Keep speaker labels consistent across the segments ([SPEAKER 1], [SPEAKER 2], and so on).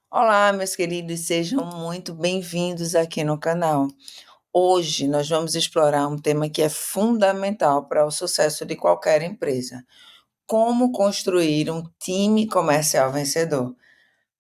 [SPEAKER 1] Olá, meus queridos, sejam muito bem-vindos aqui no canal. Hoje nós vamos explorar um tema que é fundamental para o sucesso de qualquer empresa: como construir um time comercial vencedor.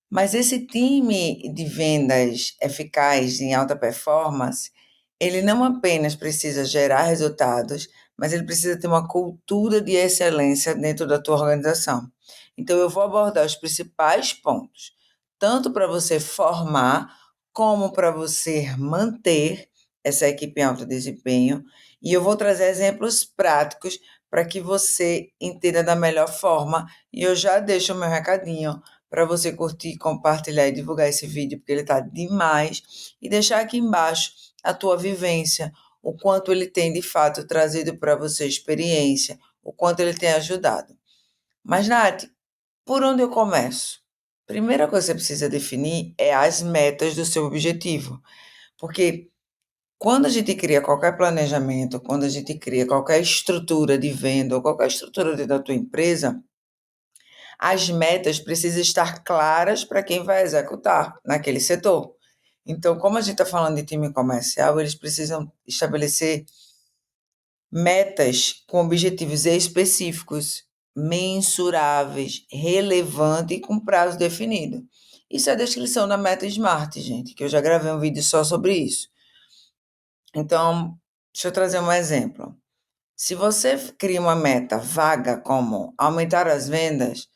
[SPEAKER 1] Mas esse time de vendas eficaz em alta performance, ele não apenas precisa gerar resultados, mas ele precisa ter uma cultura de excelência dentro da tua organização. Então eu vou abordar os principais pontos, tanto para você formar como para você manter essa equipe em alto desempenho, e eu vou trazer exemplos práticos para que você entenda da melhor forma, e eu já deixo o meu recadinho para você curtir, compartilhar e divulgar esse vídeo, porque ele está demais, e deixar aqui embaixo a tua vivência, o quanto ele tem de fato trazido para você experiência, o quanto ele tem ajudado. Mas, Nath, por onde eu começo? Primeira coisa que você precisa definir é as metas do seu objetivo, porque quando a gente cria qualquer planejamento, quando a gente cria qualquer estrutura de venda ou qualquer estrutura dentro da tua empresa, as metas precisam estar claras para quem vai executar naquele setor. Então, como a gente está falando de time comercial, eles precisam estabelecer metas com objetivos específicos, mensuráveis, relevantes e com prazo definido. Isso é a descrição da meta SMART, gente, que eu já gravei um vídeo só sobre isso. Então, deixa eu trazer um exemplo. Se você cria uma meta vaga como aumentar as vendas,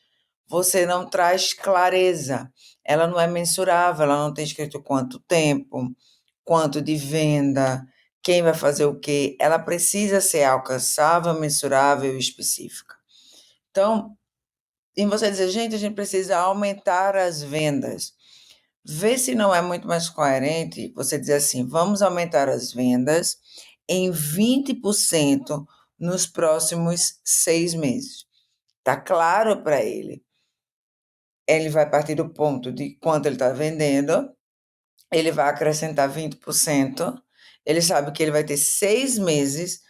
[SPEAKER 1] você não traz clareza. Ela não é mensurável, ela não tem escrito quanto tempo, quanto de venda, quem vai fazer o quê. Ela precisa ser alcançável, mensurável e específica. Então, em você dizer, gente, a gente precisa aumentar as vendas. Vê se não é muito mais coerente você dizer assim: vamos aumentar as vendas em 20% nos próximos 6 meses. Está claro para ele. Ele vai partir do ponto de quanto ele está vendendo, ele vai acrescentar 20%, ele sabe que ele vai ter 6 meses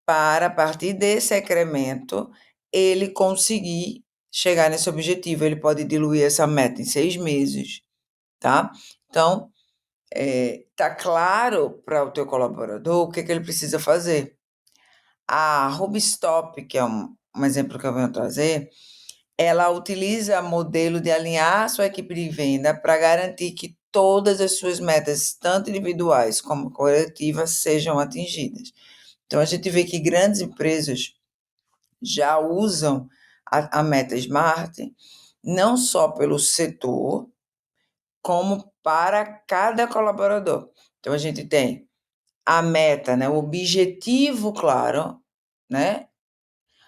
[SPEAKER 1] para, a partir desse incremento, ele conseguir chegar nesse objetivo. Ele pode diluir essa meta em 6 meses, tá? Então, tá claro para o teu colaborador o que ele precisa fazer. A Rubstop, que é um exemplo que eu venho trazer, ela utiliza modelo de alinhar a sua equipe de venda para garantir que todas as suas metas, tanto individuais como coletivas, sejam atingidas. Então, a gente vê que grandes empresas já usam a meta SMART, não só pelo setor, como para cada colaborador. Então, a gente tem a meta, né, o objetivo claro, né?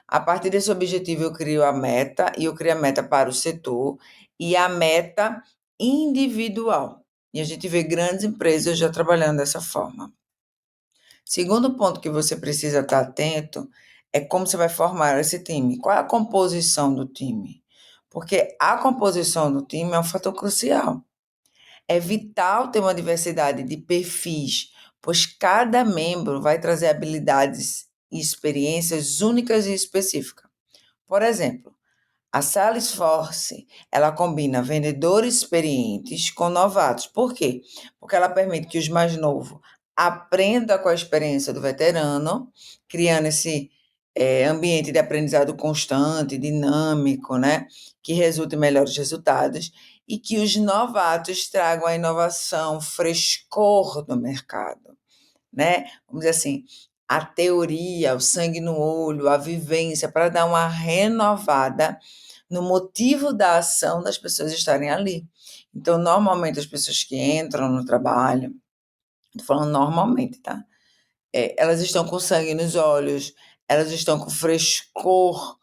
[SPEAKER 1] A partir desse objetivo, eu crio a meta, e eu crio a meta para o setor e a meta individual. E a gente vê grandes empresas já trabalhando dessa forma. Segundo ponto que você precisa estar atento é como você vai formar esse time. Qual é a composição do time? Porque a composição do time é um fator crucial. É vital ter uma diversidade de perfis, pois cada membro vai trazer habilidades e experiências únicas e específicas. Por exemplo, a Salesforce, ela combina vendedores experientes com novatos. Por quê? Porque ela permite que os mais novos aprendam com a experiência do veterano, criando esse ambiente de aprendizado constante, dinâmico, né? Que resulte em melhores resultados, e que os novatos tragam a inovação, frescor do mercado, né? Vamos dizer assim, a teoria, o sangue no olho, a vivência, para dar uma renovada no motivo da ação das pessoas estarem ali. Então, normalmente, as pessoas que entram no trabalho, estou falando normalmente, tá? Elas estão com sangue nos olhos, elas estão com frescor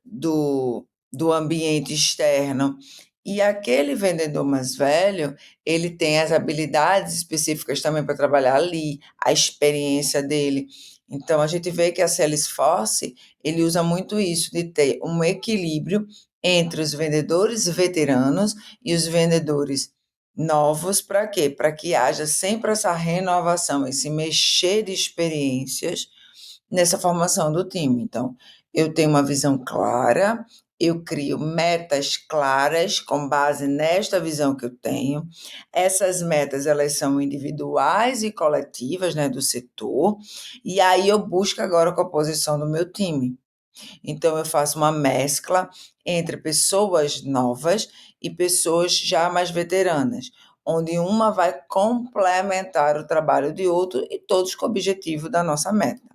[SPEAKER 1] do ambiente externo. E aquele vendedor mais velho, ele tem as habilidades específicas também para trabalhar ali, a experiência dele. Então, a gente vê que a Salesforce, ele usa muito isso, de ter um equilíbrio entre os vendedores veteranos e os vendedores novos, para quê? Para que haja sempre essa renovação, esse mexer de experiências nessa formação do time. Então, eu tenho uma visão clara, Eu crio metas claras com base nesta visão que eu tenho. Essas metas, elas são individuais e coletivas, né, do setor. E aí eu busco agora a composição do meu time. Então eu faço uma mescla entre pessoas novas e pessoas já mais veteranas, onde uma vai complementar o trabalho de outro e todos com o objetivo da nossa meta.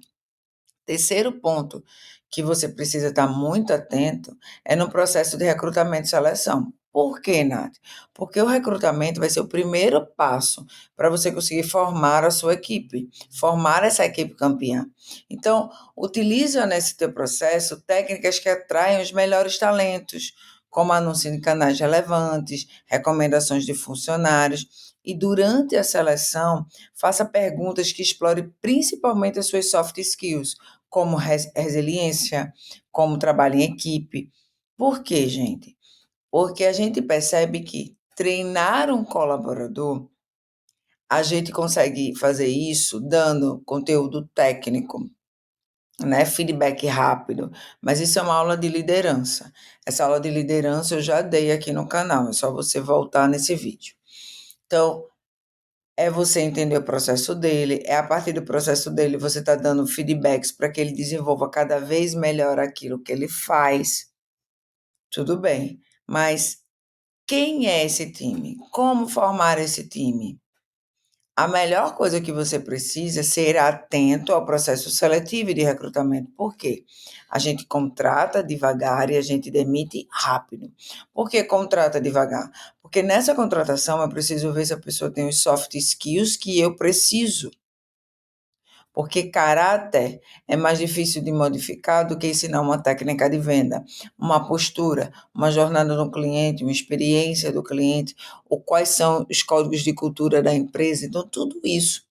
[SPEAKER 1] Terceiro ponto que você precisa estar muito atento é no processo de recrutamento e seleção. Por quê, Nath? Porque o recrutamento vai ser o primeiro passo para você conseguir formar a sua equipe, formar essa equipe campeã. Então, utiliza nesse teu processo técnicas que atraem os melhores talentos, como anúncio em canais relevantes, recomendações de funcionários, e durante a seleção, faça perguntas que explorem principalmente as suas soft skills, como resiliência, como trabalho em equipe. Por quê, gente? Porque a gente percebe que treinar um colaborador, a gente consegue fazer isso dando conteúdo técnico, né? Feedback rápido, mas isso é uma aula de liderança. Essa aula de liderança eu já dei aqui no canal, é só você voltar nesse vídeo. Então, é você entender o processo dele, é a partir do processo dele você está dando feedbacks para que ele desenvolva cada vez melhor aquilo que ele faz. Tudo bem, mas quem é esse time? Como formar esse time? A melhor coisa que você precisa é ser atento ao processo seletivo e de recrutamento. Por quê? A gente contrata devagar e a gente demite rápido. Por que contrata devagar? Porque nessa contratação eu preciso ver se a pessoa tem os soft skills que eu preciso. Porque caráter é mais difícil de modificar do que ensinar uma técnica de venda, uma postura, uma jornada do cliente, uma experiência do cliente, ou quais são os códigos de cultura da empresa. Então, tudo isso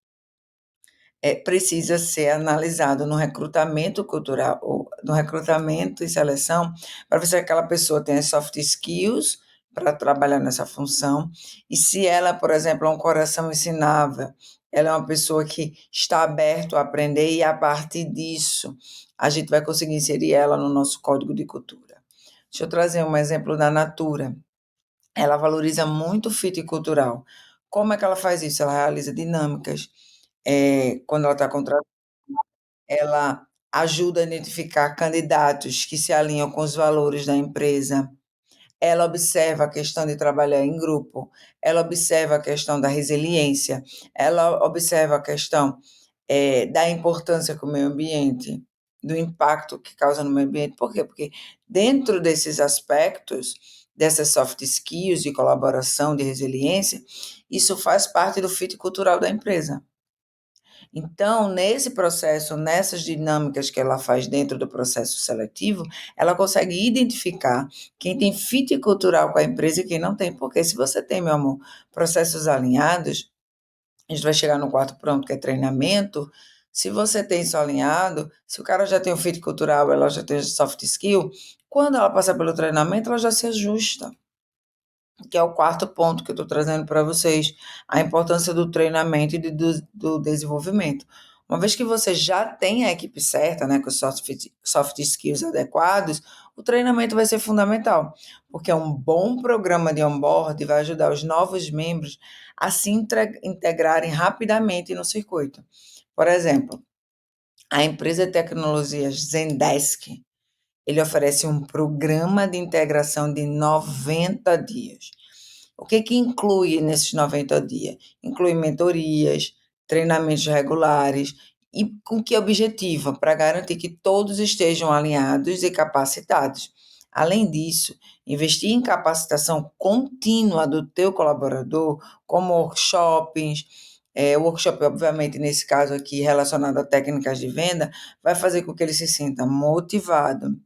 [SPEAKER 1] precisa ser analisado no recrutamento cultural, ou no recrutamento e seleção, para ver se aquela pessoa tem as soft skills para trabalhar nessa função, e se ela, por exemplo, é um coração ensinável, ela é uma pessoa que está aberta a aprender, e a partir disso, a gente vai conseguir inserir ela no nosso código de cultura. Deixa eu trazer um exemplo da Natura. Ela valoriza muito o fit cultural. Como é que ela faz isso? Ela realiza dinâmicas, quando ela está contratando, ela ajuda a identificar candidatos que se alinham com os valores da empresa. Ela observa a questão de trabalhar em grupo, ela observa a questão da resiliência, ela observa a questão da importância com o meio ambiente, do impacto que causa no meio ambiente. Por quê? Porque dentro desses aspectos, dessas soft skills de colaboração, de resiliência, isso faz parte do fit cultural da empresa. Então, nesse processo, nessas dinâmicas que ela faz dentro do processo seletivo, ela consegue identificar quem tem fit cultural com a empresa e quem não tem. Porque se você tem, meu amor, processos alinhados, a gente vai chegar no quarto ponto, que é treinamento. Se você tem isso alinhado, se o cara já tem o fit cultural, ela já tem o soft skill, quando ela passar pelo treinamento, ela já se ajusta, que é o quarto ponto que eu estou trazendo para vocês, a importância do treinamento e do desenvolvimento. Uma vez que você já tem a equipe certa, né, com os soft skills adequados, o treinamento vai ser fundamental, porque um bom programa de onboard vai ajudar os novos membros a se integrarem rapidamente no circuito. Por exemplo, a empresa de tecnologias Zendesk, ele oferece um programa de integração de 90 dias. O que inclui nesses 90 dias? Inclui mentorias, treinamentos regulares e com que objetivo? Para garantir que todos estejam alinhados e capacitados. Além disso, investir em capacitação contínua do teu colaborador, como workshops, workshop, obviamente, nesse caso aqui, relacionado a técnicas de venda, vai fazer com que ele se sinta motivado,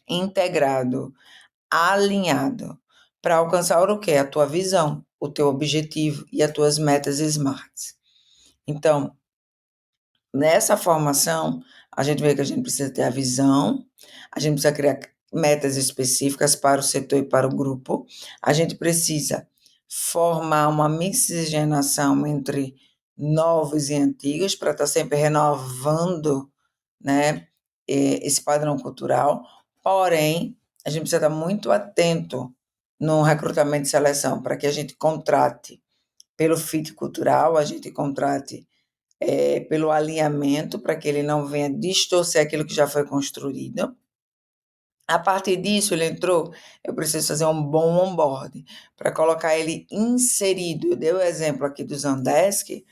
[SPEAKER 1] integrado, alinhado para alcançar o quê? A tua visão, o teu objetivo e as tuas metas SMART. Então, nessa formação, a gente vê que a gente precisa ter a visão, a gente precisa criar metas específicas para o setor e para o grupo, a gente precisa formar uma miscigenação entre novos e antigos para estar sempre renovando, né, esse padrão cultural, porém, a gente precisa estar muito atento no recrutamento e seleção para que a gente contrate pelo fit cultural, a gente contrate pelo alinhamento, para que ele não venha distorcer aquilo que já foi construído. A partir disso, ele entrou, eu preciso fazer um bom onboarding para colocar ele inserido. Eu dei o exemplo aqui do Zendesk,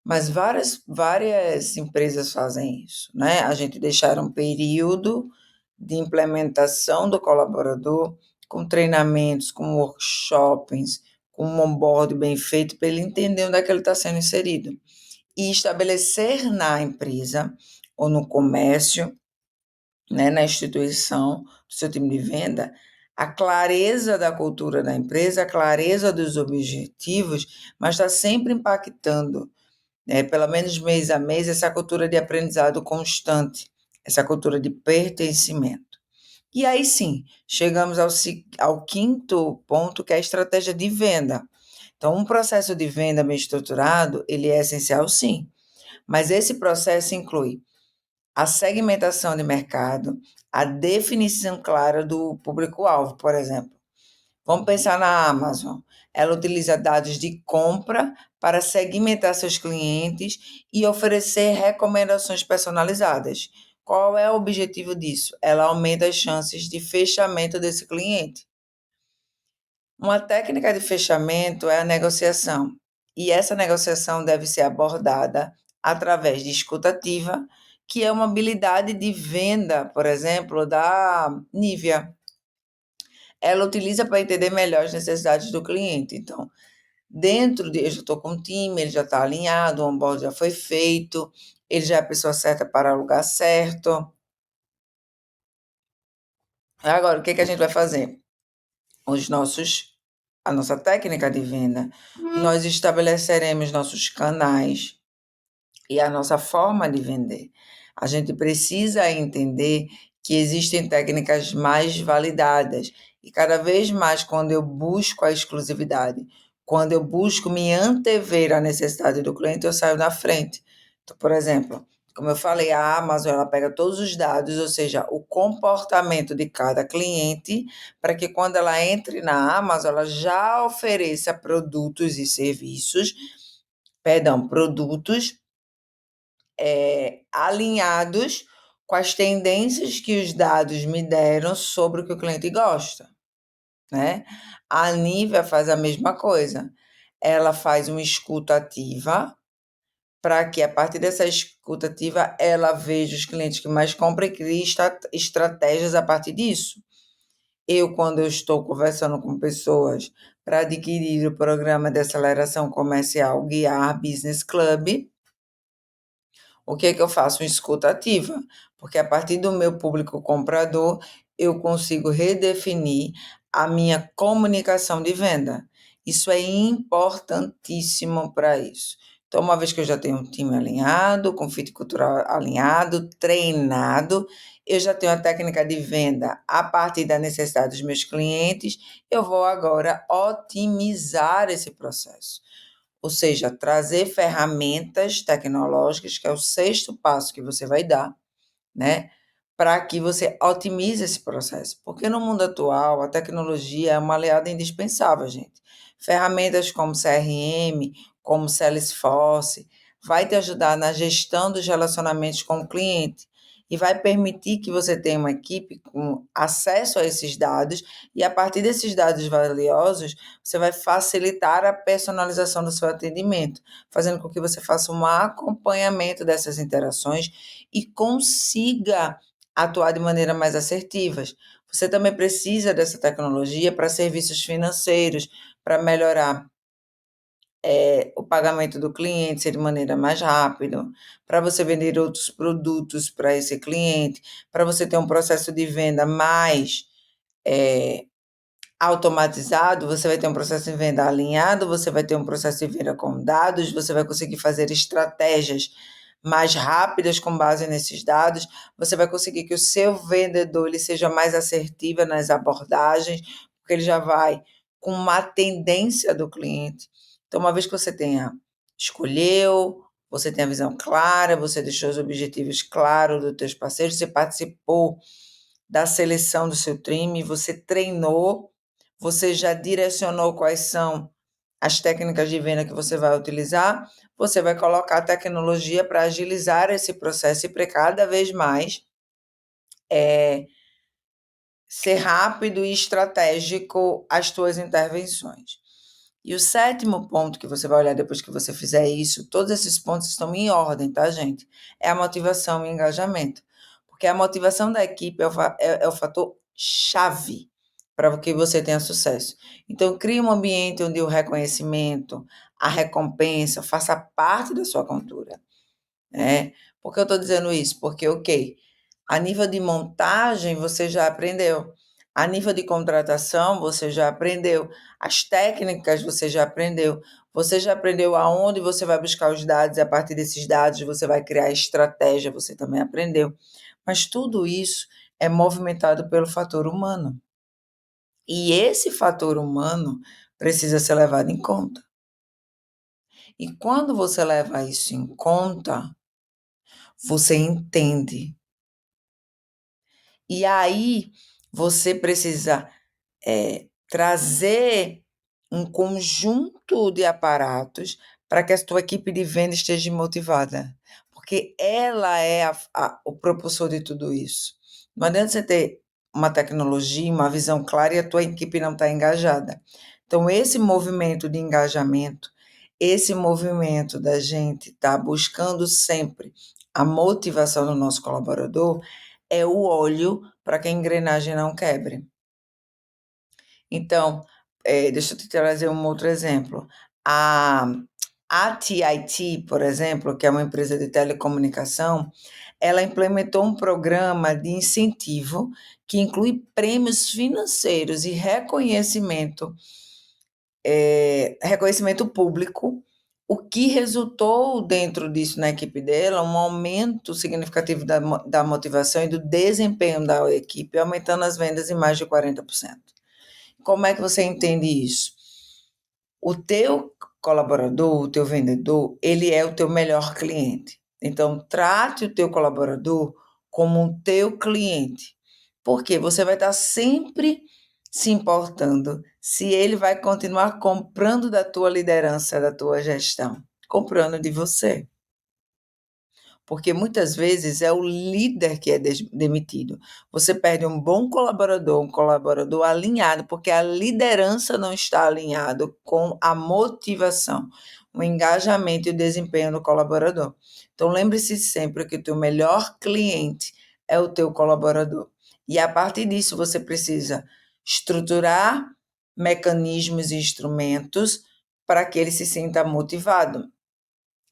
[SPEAKER 1] mas várias empresas fazem isso, né? A gente deixar um período de implementação do colaborador com treinamentos, com workshops, com um onboard bem feito para ele entender onde é que ele está sendo inserido. E estabelecer na empresa ou no comércio, né, na instituição, do seu time de venda, a clareza da cultura da empresa, a clareza dos objetivos, mas está sempre impactando, pelo menos mês a mês, essa cultura de aprendizado constante, essa cultura de pertencimento. E aí sim, chegamos ao quinto ponto, que é a estratégia de venda. Então, um processo de venda bem estruturado, ele é essencial sim, mas esse processo inclui a segmentação de mercado, a definição clara do público-alvo, por exemplo. Vamos pensar na Amazon. Ela utiliza dados de compra para segmentar seus clientes e oferecer recomendações personalizadas. Qual é o objetivo disso? Ela aumenta as chances de fechamento desse cliente. Uma técnica de fechamento é a negociação, e essa negociação deve ser abordada através de escutativa, que é uma habilidade de venda, por exemplo, da Nivea. Ela utiliza para entender melhor as necessidades do cliente. Então, eu já estou com um time, ele já está alinhado, o onboard já foi feito, ele já é a pessoa certa para o lugar certo. Agora, o que a gente vai fazer? A nossa técnica de venda, nós estabeleceremos nossos canais e a nossa forma de vender. A gente precisa entender que existem técnicas mais validadas e cada vez mais quando eu busco a exclusividade, quando eu busco me antever à necessidade do cliente, eu saio na frente. Então, por exemplo, como eu falei, a Amazon ela pega todos os dados, ou seja, o comportamento de cada cliente, para que quando ela entre na Amazon, ela já ofereça produtos e serviços, perdão, produtos alinhados com as tendências que os dados me deram sobre o que o cliente gosta, né? A Nivea faz a mesma coisa. Ela faz uma escuta ativa para que, a partir dessa escuta ativa, ela veja os clientes que mais compram e crie estratégias a partir disso. Quando eu estou conversando com pessoas para adquirir o programa de aceleração comercial Guiar Business Club, o que é que eu faço? Uma escuta ativa, porque a partir do meu público comprador, eu consigo redefinir a minha comunicação de venda. Isso é importantíssimo para isso. Então, uma vez que eu já tenho um time alinhado, com fit cultural alinhado, treinado, eu já tenho a técnica de venda a partir da necessidade dos meus clientes, eu vou agora otimizar esse processo. Ou seja, trazer ferramentas tecnológicas, que é o sexto passo que você vai dar, né? Para que você otimize esse processo. Porque no mundo atual, a tecnologia é uma aliada indispensável, gente. Ferramentas como CRM, como Salesforce, vai te ajudar na gestão dos relacionamentos com o cliente e vai permitir que você tenha uma equipe com acesso a esses dados e, a partir desses dados valiosos, você vai facilitar a personalização do seu atendimento, fazendo com que você faça um acompanhamento dessas interações e consiga atuar de maneira mais assertiva. Você também precisa dessa tecnologia para serviços financeiros, para melhorar o pagamento do cliente ser de maneira mais rápida, para você vender outros produtos para esse cliente, para você ter um processo de venda mais automatizado, você vai ter um processo de venda alinhado, você vai ter um processo de venda com dados, você vai conseguir fazer estratégias mais rápidas com base nesses dados, você vai conseguir que o seu vendedor ele seja mais assertivo nas abordagens, porque ele já vai com uma tendência do cliente. Então, uma vez que você escolheu, você tem a visão clara, você deixou os objetivos claros dos teus parceiros, você participou da seleção do seu time, você treinou, você já direcionou quais são as técnicas de venda que você vai utilizar, você vai colocar a tecnologia para agilizar esse processo e para cada vez mais ser rápido e estratégico as tuas intervenções. E o sétimo ponto que você vai olhar depois que você fizer isso, todos esses pontos estão em ordem, tá, gente? É a motivação e o engajamento. Porque a motivação da equipe é o fator chave para que você tenha sucesso. Então, crie um ambiente onde o reconhecimento, a recompensa faça parte da sua cultura. Né? Por que eu estou dizendo isso? Porque, ok, a nível de montagem você já aprendeu, a nível de contratação você já aprendeu, as técnicas você já aprendeu aonde você vai buscar os dados e a partir desses dados você vai criar estratégia, você também aprendeu. Mas tudo isso é movimentado pelo fator humano. E esse fator humano precisa ser levado em conta. E quando você leva isso em conta, você entende. E aí você precisa trazer um conjunto de aparatos para que a sua equipe de venda esteja motivada, porque ela é o propulsor de tudo isso. Não adianta você ter uma tecnologia, uma visão clara e a tua equipe não está engajada. Então, esse movimento de engajamento, esse movimento da gente estar buscando sempre a motivação do nosso colaborador, é o óleo para que a engrenagem não quebre. Então, deixa eu te trazer um outro exemplo. A AT&T, por exemplo, que é uma empresa de telecomunicação, ela implementou um programa de incentivo que inclui prêmios financeiros e reconhecimento público, o que resultou dentro disso na equipe dela um aumento significativo da motivação e do desempenho da equipe, aumentando as vendas em mais de 40%. Como é que você entende isso? O teu colaborador, o teu vendedor, ele é o teu melhor cliente. Então, trate o teu colaborador como um teu cliente. Porque você vai estar sempre se importando se ele vai continuar comprando da tua liderança, da tua gestão, comprando de você. Porque muitas vezes é o líder que é demitido. Você perde um colaborador alinhado, porque a liderança não está alinhado com a motivação, o engajamento e o desempenho do colaborador. Então lembre-se sempre que o teu melhor cliente é o teu colaborador. E a partir disso você precisa estruturar mecanismos e instrumentos para que ele se sinta motivado.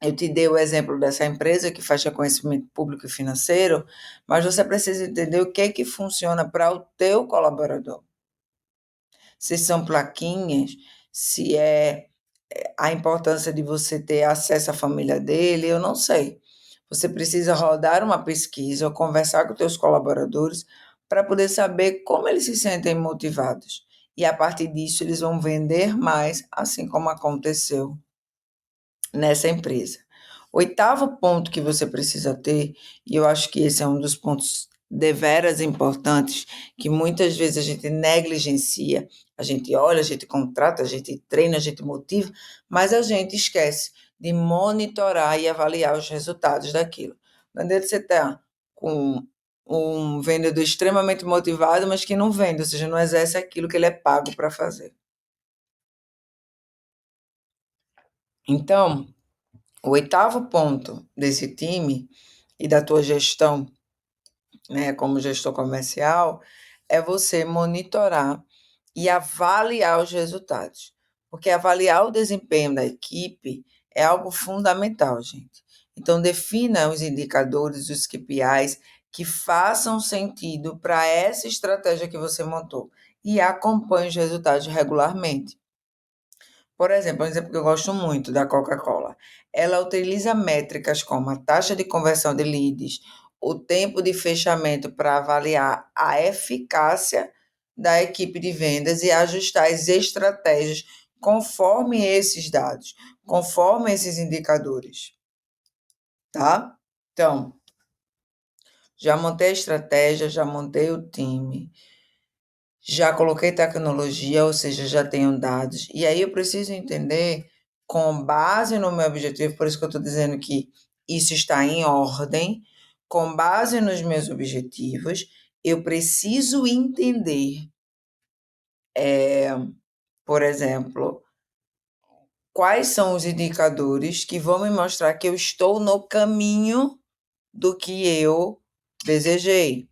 [SPEAKER 1] Eu te dei o exemplo dessa empresa que faz reconhecimento público e financeiro, mas você precisa entender o que é que funciona para o teu colaborador. Se são plaquinhas, se é a importância de você ter acesso à família dele, eu não sei. Você precisa rodar uma pesquisa ou conversar com teus colaboradores para poder saber como eles se sentem motivados. E a partir disso eles vão vender mais, assim como aconteceu nessa empresa. Oitavo ponto que você precisa ter, e eu acho que esse é um dos pontos deveras importantes, que muitas vezes a gente negligencia, a gente olha, a gente contrata, a gente treina, a gente motiva, mas a gente esquece de monitorar e avaliar os resultados daquilo. Não adianta você estar com um vendedor extremamente motivado, mas que não vende, ou seja, não exerce aquilo que ele é pago para fazer. Então, o oitavo ponto desse time e da tua gestão, né, como gestor comercial, é você monitorar e avaliar os resultados. Porque avaliar o desempenho da equipe é algo fundamental, gente. Então, defina os indicadores, os KPIs que façam sentido para essa estratégia que você montou e acompanhe os resultados regularmente. Por exemplo, um exemplo que eu gosto muito da Coca-Cola. Ela utiliza métricas como a taxa de conversão de leads, o tempo de fechamento para avaliar a eficácia da equipe de vendas e ajustar as estratégias conforme esses dados, conforme esses indicadores, tá? Então, Já montei a estratégia, já montei o time, já coloquei tecnologia, ou seja, já tenho dados. E aí eu preciso entender, com base no meu objetivo, por isso que eu estou dizendo que isso está em ordem, com base nos meus objetivos, eu preciso entender, por exemplo, quais são os indicadores que vão me mostrar que eu estou no caminho do que eu desejei,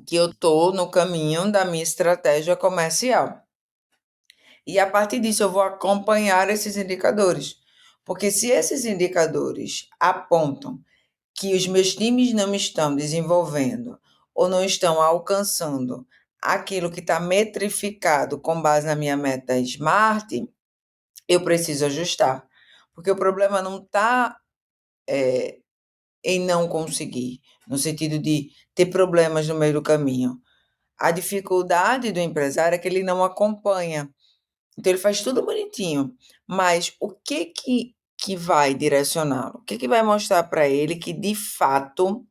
[SPEAKER 1] que eu estou no caminho da minha estratégia comercial. E a partir disso eu vou acompanhar esses indicadores. Porque se esses indicadores apontam que os meus times não estão desenvolvendo ou não estão alcançando aquilo que está metrificado com base na minha meta SMART, eu preciso ajustar. Porque o problema não está em não conseguir, no sentido de ter problemas no meio do caminho. A dificuldade do empresário é que ele não acompanha. Então ele faz tudo bonitinho, mas o que vai direcioná-lo? O que vai mostrar para ele que de fato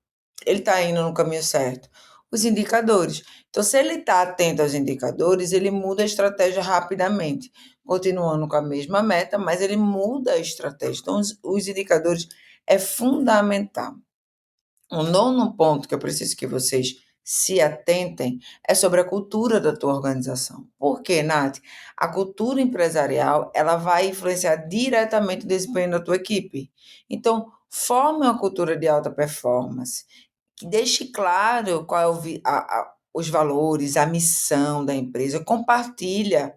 [SPEAKER 1] ele está indo no caminho certo? Os indicadores. Então, se ele está atento aos indicadores, ele muda a estratégia rapidamente, continuando com a mesma meta, mas ele muda a estratégia. Então, os indicadores é fundamental. Um nono ponto que eu preciso que vocês se atentem é sobre a cultura da tua organização. Por quê, Nath? A cultura empresarial, ela vai influenciar diretamente o desempenho da tua equipe. Então, forme uma cultura de alta performance, que deixe claro qual é os valores, a missão da empresa, compartilha.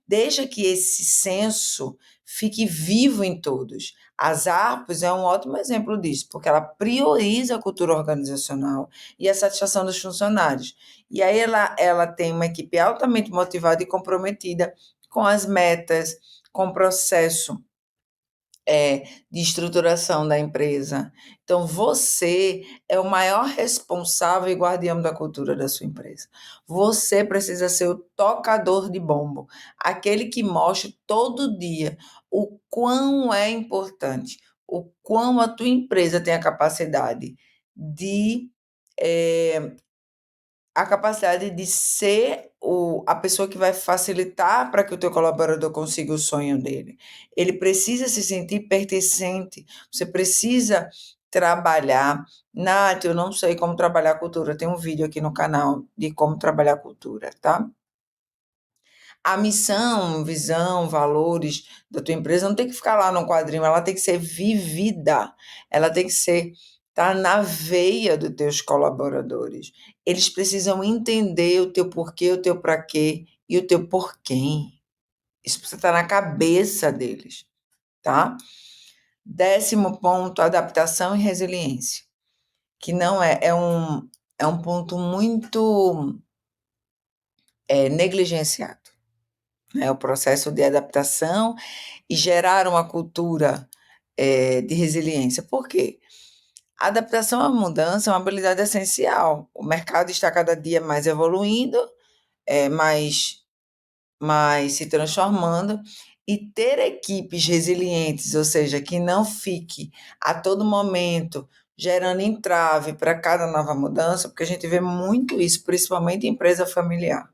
[SPEAKER 1] Deixa que esse senso fique vivo em todos. As ARPOS é um ótimo exemplo disso, porque ela prioriza a cultura organizacional e a satisfação dos funcionários. E aí ela tem uma equipe altamente motivada e comprometida com as metas, com o processo de estruturação da empresa. Então, você é o maior responsável e guardião da cultura da sua empresa. Você precisa ser o tocador de bombo, aquele que mostra todo dia o quão é importante, o quão a tua empresa tem de eh, a capacidade de ser a pessoa que vai facilitar para que o teu colaborador consiga o sonho dele. Ele precisa se sentir pertencente, você precisa trabalhar. Nath, eu não sei como trabalhar a cultura, tem um vídeo aqui no canal de como trabalhar a cultura, tá? A missão, visão, valores da tua empresa não tem que ficar lá no quadrinho, ela tem que ser vivida, ela tem que ser tá na veia dos teus colaboradores. Eles precisam entender o teu porquê, o teu para quê e o teu por quem. Isso precisa estar na cabeça deles, tá? 10º ponto, adaptação e resiliência, que não é um ponto muito negligenciado. Né? O processo de adaptação e gerar uma cultura de resiliência. Por quê? A adaptação à mudança é uma habilidade essencial. O mercado está cada dia mais evoluindo, mais se transformando, e ter equipes resilientes, ou seja, que não fique a todo momento gerando entrave para cada nova mudança, porque a gente vê muito isso, principalmente em empresa familiar.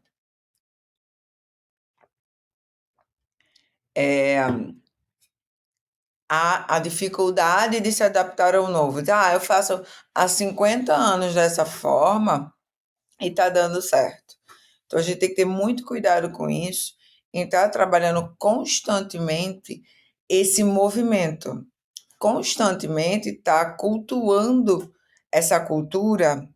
[SPEAKER 1] A dificuldade de se adaptar ao novo. Eu faço há 50 anos dessa forma e está dando certo. Então, a gente tem que ter muito cuidado com isso e estar trabalhando constantemente esse movimento. Constantemente estar cultuando essa cultura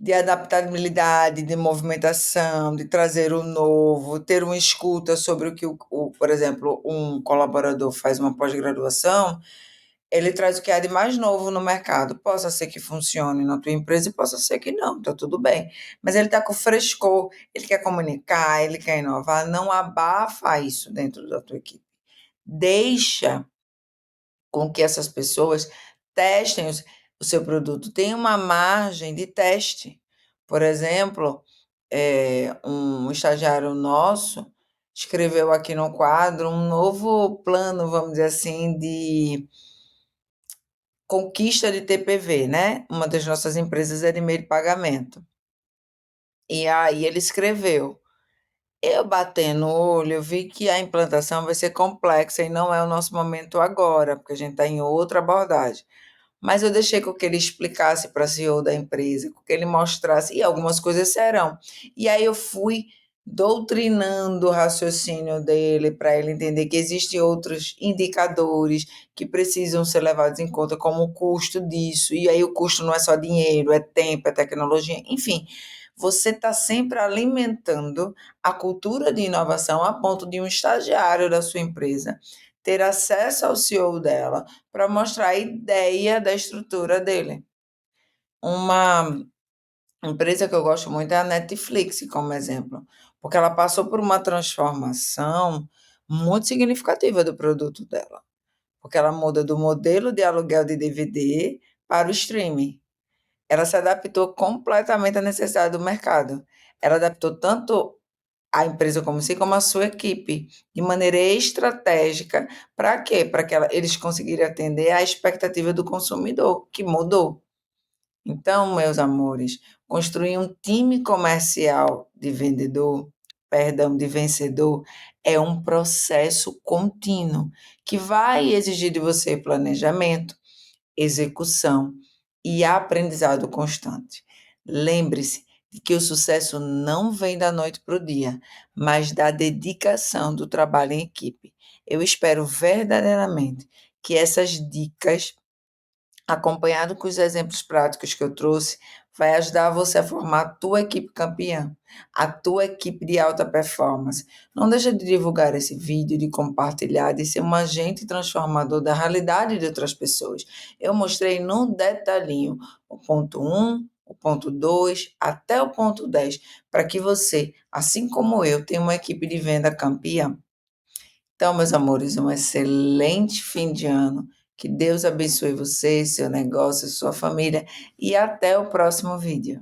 [SPEAKER 1] de adaptabilidade, de movimentação, de trazer o novo, ter uma escuta sobre o que, por exemplo, um colaborador faz uma pós-graduação, ele traz o que há de mais novo no mercado. Possa ser que funcione na tua empresa e possa ser que não, tá tudo bem. Mas ele está com frescor, ele quer comunicar, ele quer inovar, não abafa isso dentro da tua equipe. Deixa com que essas pessoas testem o seu produto. Tem uma margem de teste. Por exemplo, um estagiário nosso escreveu aqui no quadro um novo plano, vamos dizer assim, conquista de TPV, né? Uma das nossas empresas é de meio de pagamento. E aí ele escreveu. Eu batendo o olho, eu vi que a implantação vai ser complexa e não é o nosso momento agora, porque a gente está em outra abordagem. Mas eu deixei com que ele explicasse para a CEO da empresa, com que ele mostrasse, e algumas coisas serão. E aí eu fui doutrinando o raciocínio dele para ele entender que existem outros indicadores que precisam ser levados em conta, como o custo disso. E aí o custo não é só dinheiro, é tempo, é tecnologia, enfim. Você está sempre alimentando a cultura de inovação a ponto de um estagiário da sua empresa ter acesso ao CEO dela para mostrar a ideia da estrutura dele. Uma empresa que eu gosto muito é a Netflix, como exemplo, porque ela passou por uma transformação muito significativa do produto dela, porque ela muda do modelo de aluguel de DVD para o streaming. Ela se adaptou completamente à necessidade do mercado. Ela adaptou tanto a empresa como si, como a sua equipe, de maneira estratégica. Para quê? Para que eles conseguirem atender à expectativa do consumidor, que mudou. Então, meus amores, construir um time comercial de vendedor, perdão, de vencedor, é um processo contínuo que vai exigir de você planejamento, execução e aprendizado constante. Lembre-se de que o sucesso não vem da noite para o dia, mas da dedicação do trabalho em equipe. Eu espero verdadeiramente que essas dicas, acompanhado com os exemplos práticos que eu trouxe, vai ajudar você a formar a tua equipe campeã, a tua equipe de alta performance. Não deixa de divulgar esse vídeo, de compartilhar, de ser um agente transformador da realidade de outras pessoas. Eu mostrei num detalhinho o ponto 1, o ponto 2, até o ponto 10, para que você, assim como eu, tenha uma equipe de venda campeã. Então, meus amores, um excelente fim de ano. Que Deus abençoe você, seu negócio, sua família e até o próximo vídeo.